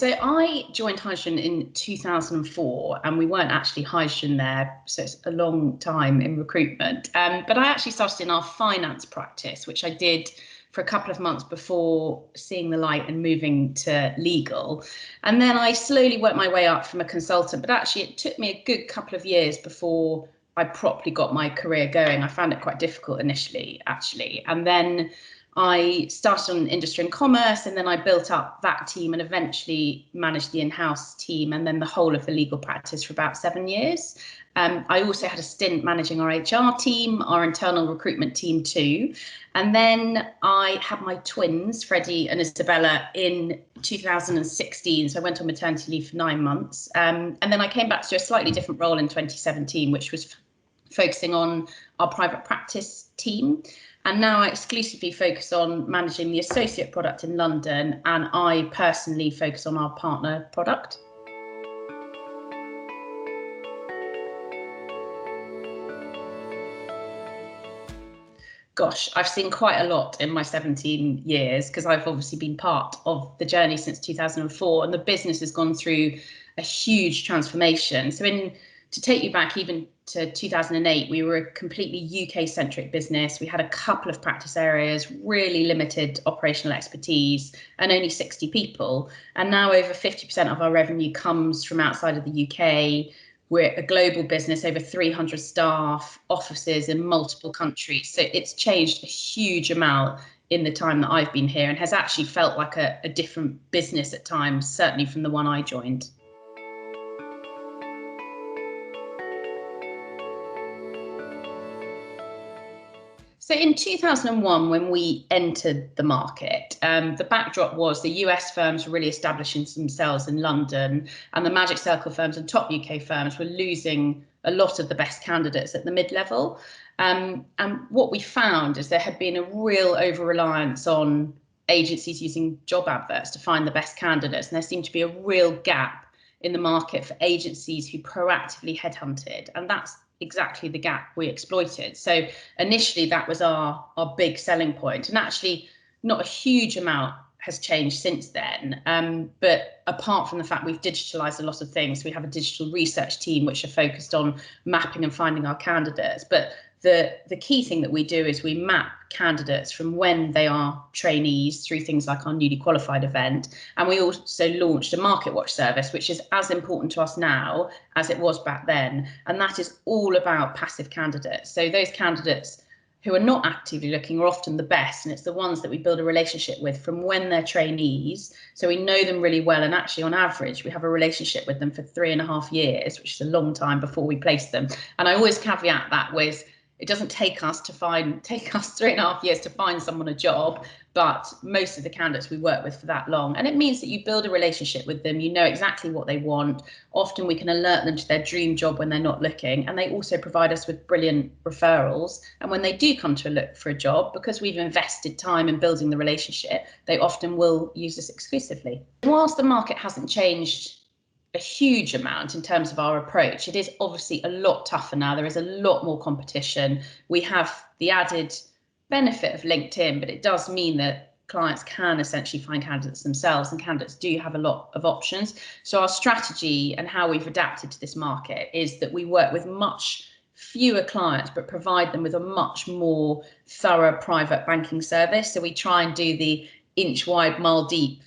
So I joined Hydrogen in 2004, and we weren't actually Hydrogen there, so it's a long time in recruitment. But I actually started in our finance practice, which I did for a couple of months before seeing the light and moving to legal. And then I slowly worked my way up from a consultant, but actually it took me a good couple of years before I properly got my career going. I found it quite difficult initially, actually. And then I started on industry and commerce, and then I built up that team and eventually managed the in-house team and then the whole of the legal practice for about 7 years. I also had a stint managing our HR team, our internal recruitment team too. And then I had my twins, Freddie and Isabella, in 2016. So I went on maternity leave for 9 months. And then I came back to a slightly different role in 2017, which was focusing on our private practice team. And now I exclusively focus on managing the associate product in London, and I personally focus on our partner product. Gosh, I've seen quite a lot in my 17 years because I've obviously been part of the journey since 2004, and the business has gone through a huge transformation. So to take you back even to 2008, we were a completely UK-centric business. We had a couple of practice areas, really limited operational expertise, and only 60 people. And now over 50% of our revenue comes from outside of the UK. We're a global business, over 300 staff, offices in multiple countries. So it's changed a huge amount in the time that I've been here, and has actually felt like a different business at times, certainly from the one I joined. So in 2001, when we entered the market, the backdrop was the US firms were really establishing themselves in London, and the Magic Circle firms and top UK firms were losing a lot of the best candidates at the mid-level. And what we found is there had been a real over-reliance on agencies using job adverts to find the best candidates, and there seemed to be a real gap in the market for agencies who proactively headhunted, and that's exactly the gap we exploited. So initially that was our big selling point, and actually not a huge amount has changed since then. But apart from the fact we've digitalized a lot of things, we have a digital research team which are focused on mapping and finding our candidates. But the key thing that we do is we map candidates from when they are trainees through things like our newly qualified event. And we also launched a market watch service, which is as important to us now as it was back then. And that is all about passive candidates. So those candidates who are not actively looking are often the best, and it's the ones that we build a relationship with from when they're trainees. So we know them really well, and actually on average we have a relationship with them for 3.5 years, which is a long time before we place them. And I always caveat that with, it doesn't take us 3.5 years to find someone a job, but most of the candidates we work with for that long. And it means that you build a relationship with them, you know exactly what they want. Often we can alert them to their dream job when they're not looking, and they also provide us with brilliant referrals. And when they do come to look for a job, because we've invested time in building the relationship, they often will use us exclusively. Whilst the market hasn't changed a huge amount in terms of our approach, it is obviously a lot tougher now. There is a lot more competition. We have the added benefit of LinkedIn, but it does mean that clients can essentially find candidates themselves, and candidates do have a lot of options. So our strategy and how we've adapted to this market is that we work with much fewer clients, but provide them with a much more thorough private banking service. So we try and do the inch wide, mile deep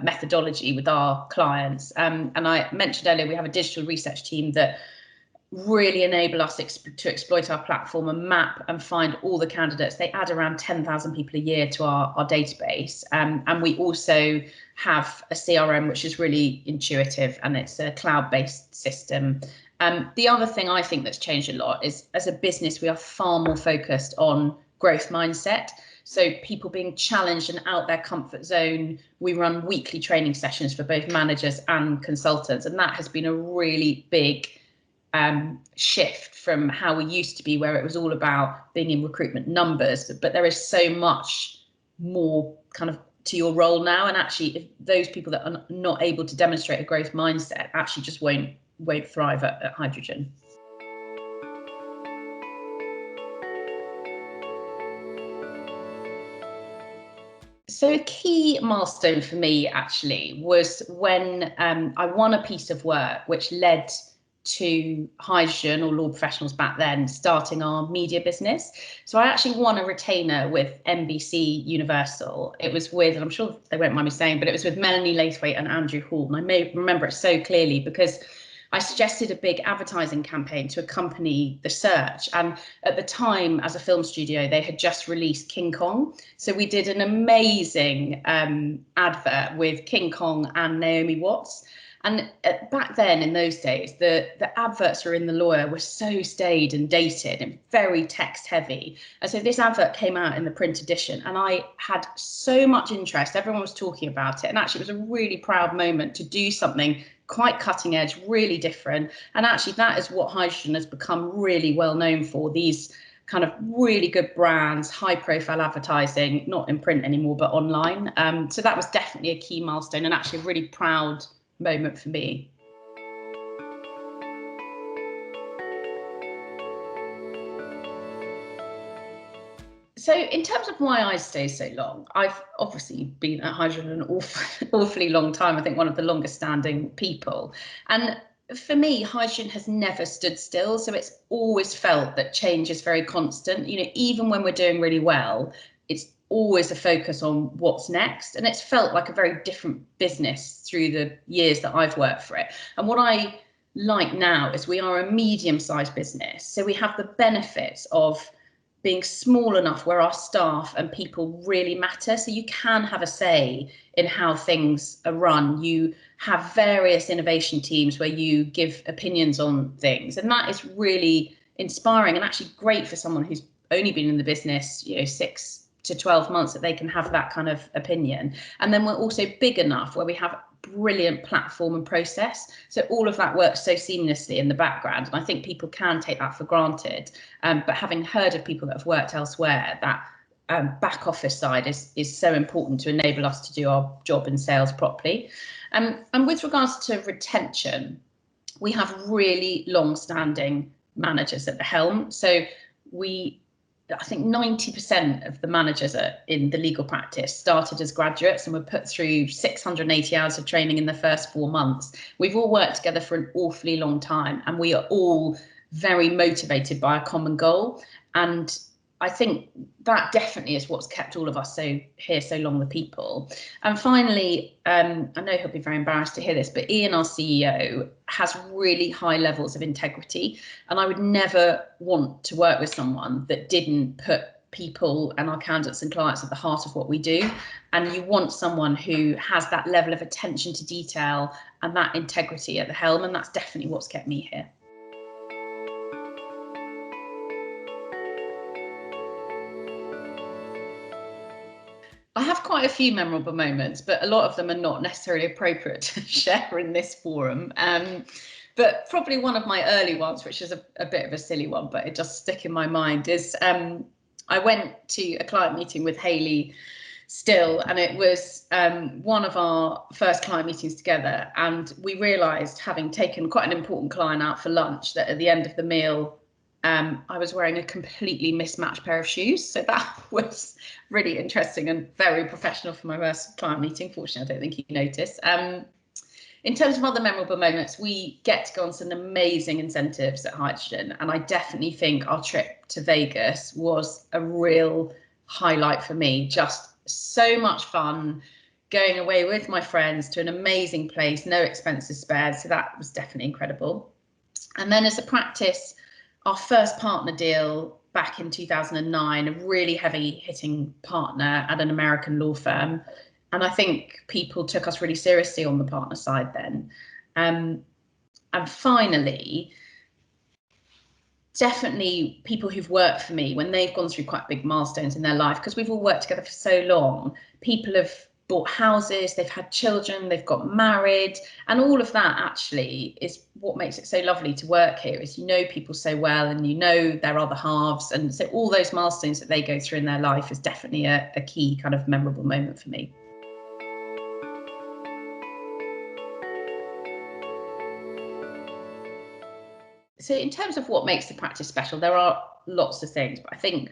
methodology with our clients. And I mentioned earlier, we have a digital research team that really enable us to exploit our platform and map and find all the candidates. They add around 10,000 people a year to our database. And we also have a CRM, which is really intuitive, and it's a cloud-based system. The other thing I think that's changed a lot is, as a business, we are far more focused on growth mindset. So people being challenged and out their comfort zone. We run weekly training sessions for both managers and consultants, and that has been a really big shift from how we used to be, where it was all about being in recruitment numbers. But there is so much more kind of to your role now, and actually, if those people that are not able to demonstrate a growth mindset actually just won't thrive at Hydrogen. So a key milestone for me actually was when I won a piece of work which led to Hydrogen, or Law Professionals back then, starting our media business. So I actually won a retainer with NBC Universal. It was with, and I'm sure they won't mind me saying, but it was with Melanie Laithwaite and Andrew Hall. And I may remember it so clearly because I suggested a big advertising campaign to accompany the search. And at the time, as a film studio, they had just released King Kong. So we did an amazing advert with King Kong and Naomi Watts. And back then, in those days, the adverts were in the Lawyer were so staid and dated and very text heavy. And so this advert came out in the print edition, and I had so much interest. Everyone was talking about it. And actually, it was a really proud moment to do something quite cutting edge, really different. And actually, that is what Hydrogen has become really well known for. These kind of really good brands, high profile advertising, not in print anymore, but online. So that was definitely a key milestone, and actually a really proud moment for me. So in terms of why I stay so long, I've obviously been at Hydrogen an awfully long time. I think one of the longest standing people. And for me, Hydrogen has never stood still. So it's always felt that change is very constant. You know, even when we're doing really well, it's always a focus on what's next. And it's felt like a very different business through the years that I've worked for it. And what I like now is we are a medium-sized business. So we have the benefits of being small enough where our staff and people really matter. So you can have a say in how things are run. You have various innovation teams where you give opinions on things. And that is really inspiring and actually great for someone who's only been in the business, you know, 6 to 12 months, that they can have that kind of opinion. And then we're also big enough where we have brilliant platform and process. So all of that works so seamlessly in the background. And I think people can take that for granted. But having heard of people that have worked elsewhere, that back office side is so important to enable us to do our job in sales properly. And with regards to retention, we have really long-standing managers at the helm. So I think 90% of the managers in the legal practice started as graduates and were put through 680 hours of training in the first 4 months. We've all worked together for an awfully long time, and we are all very motivated by a common goal. And I think that definitely is what's kept all of us here so long, the people. And finally, I know he'll be very embarrassed to hear this, but Ian, our CEO, has really high levels of integrity. And I would never want to work with someone that didn't put people and our candidates and clients at the heart of what we do. And you want someone who has that level of attention to detail and that integrity at the helm. And that's definitely what's kept me here. I have quite a few memorable moments, but a lot of them are not necessarily appropriate to share in this forum. But probably one of my early ones, which is a bit of a silly one, but it just stuck in my mind, is I went to a client meeting with Hayley Still, and it was one of our first client meetings together. And we realised, having taken quite an important client out for lunch, that at the end of the meal, I was wearing a completely mismatched pair of shoes. So that was really interesting and very professional for my first client meeting. Fortunately, I don't think you noticed. In terms of other memorable moments, we get to go on some amazing incentives at Hydrogen. And I definitely think our trip to Vegas was a real highlight for me. Just so much fun, going away with my friends to an amazing place, no expenses spared. So that was definitely incredible. And then as a practice, our first partner deal back in 2009, a really heavy hitting partner at an American law firm. And I think people took us really seriously on the partner side then. And finally, definitely people who've worked for me, when they've gone through quite big milestones in their life, because we've all worked together for so long, people have bought houses, they've had children, they've got married, and all of that actually is what makes it so lovely to work here. Is you know people so well, and you know their other halves, and so all those milestones that they go through in their life is definitely a key kind of memorable moment for me. So in terms of what makes the practice special, there are lots of things, but I think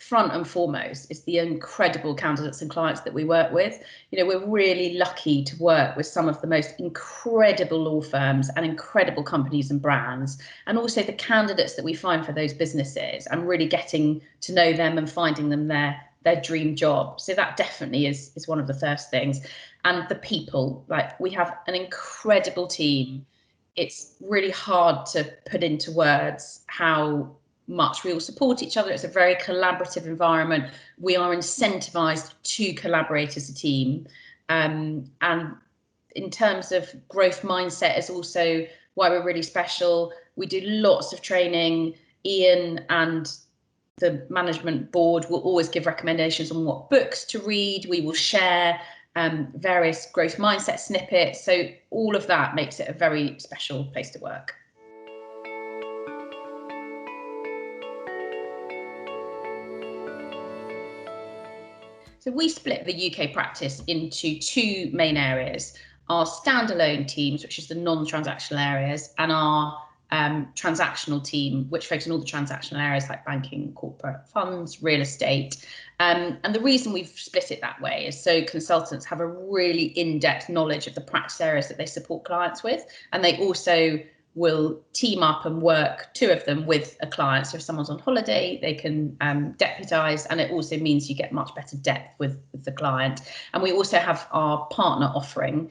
front and foremost is the incredible candidates and clients that we work with. You know, we're really lucky to work with some of the most incredible law firms and incredible companies and brands, and also the candidates that we find for those businesses and really getting to know them and finding them their dream job. So that definitely is one of the first things. And the people, like, we have an incredible team. It's really hard to put into words how much we all support each other. It's a very collaborative environment. We are incentivized to collaborate as a team. And in terms of growth mindset is also why we're really special. We do lots of training. Ian and the management board will always give recommendations on what books to read. We will share various growth mindset snippets. So all of that makes it a very special place to work. So we split the UK practice into two main areas: our standalone teams, which is the non-transactional areas, and our transactional team, which focuses on all the transactional areas like banking, corporate funds, real estate. And the reason we've split it that way is so consultants have a really in-depth knowledge of the practice areas that they support clients with, and they also will team up and work, two of them, with a client. So if someone's on holiday, they can deputise, and it also means you get much better depth with the client. And we also have our partner offering,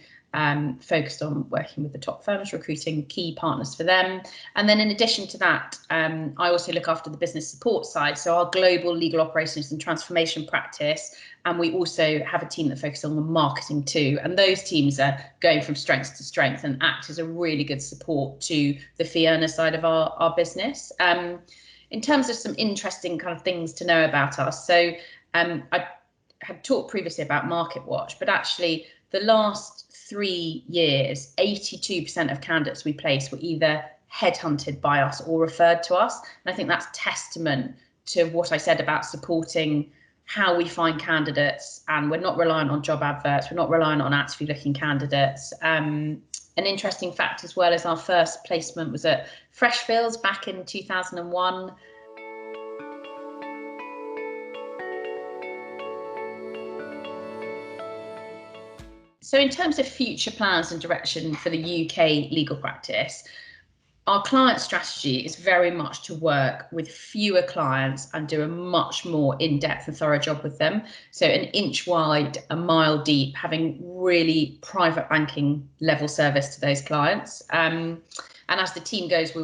focused on working with the top firms, recruiting key partners for them. And then in addition to that, I also look after the business support side, so our global legal operations and transformation practice. And we also have a team that focuses on the marketing too. And those teams are going from strength to strength and act as a really good support to the fee earner side of our business. In terms of some interesting kind of things to know about us, so I had talked previously about Market Watch, but actually the last 3 years, 82% of candidates we placed were either headhunted by us or referred to us. And I think that's testament to what I said about supporting how we find candidates, and we're not reliant on job adverts, we're not reliant on actively looking candidates. An interesting fact as well is our first placement was at Freshfields back in 2001. So in terms of future plans and direction for the UK legal practice, our client strategy is very much to work with fewer clients and do a much more in-depth and thorough job with them. So an inch wide, a mile deep, having really private banking level service to those clients. And as the team grows, we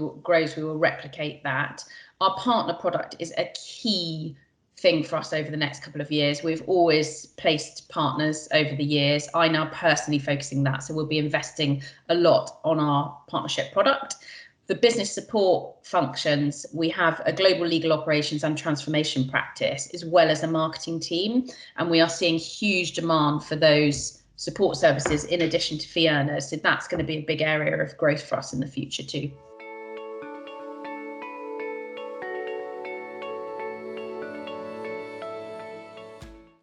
will replicate that. Our partner product is a key thing for us over the next couple of years. We've always placed partners over the years. I now personally focusing that, so we'll be investing a lot on our partnership product. The business support functions, we have a global legal operations and transformation practice, as well as a marketing team. And we are seeing huge demand for those support services in addition to fee earners. So that's going to be a big area of growth for us in the future too.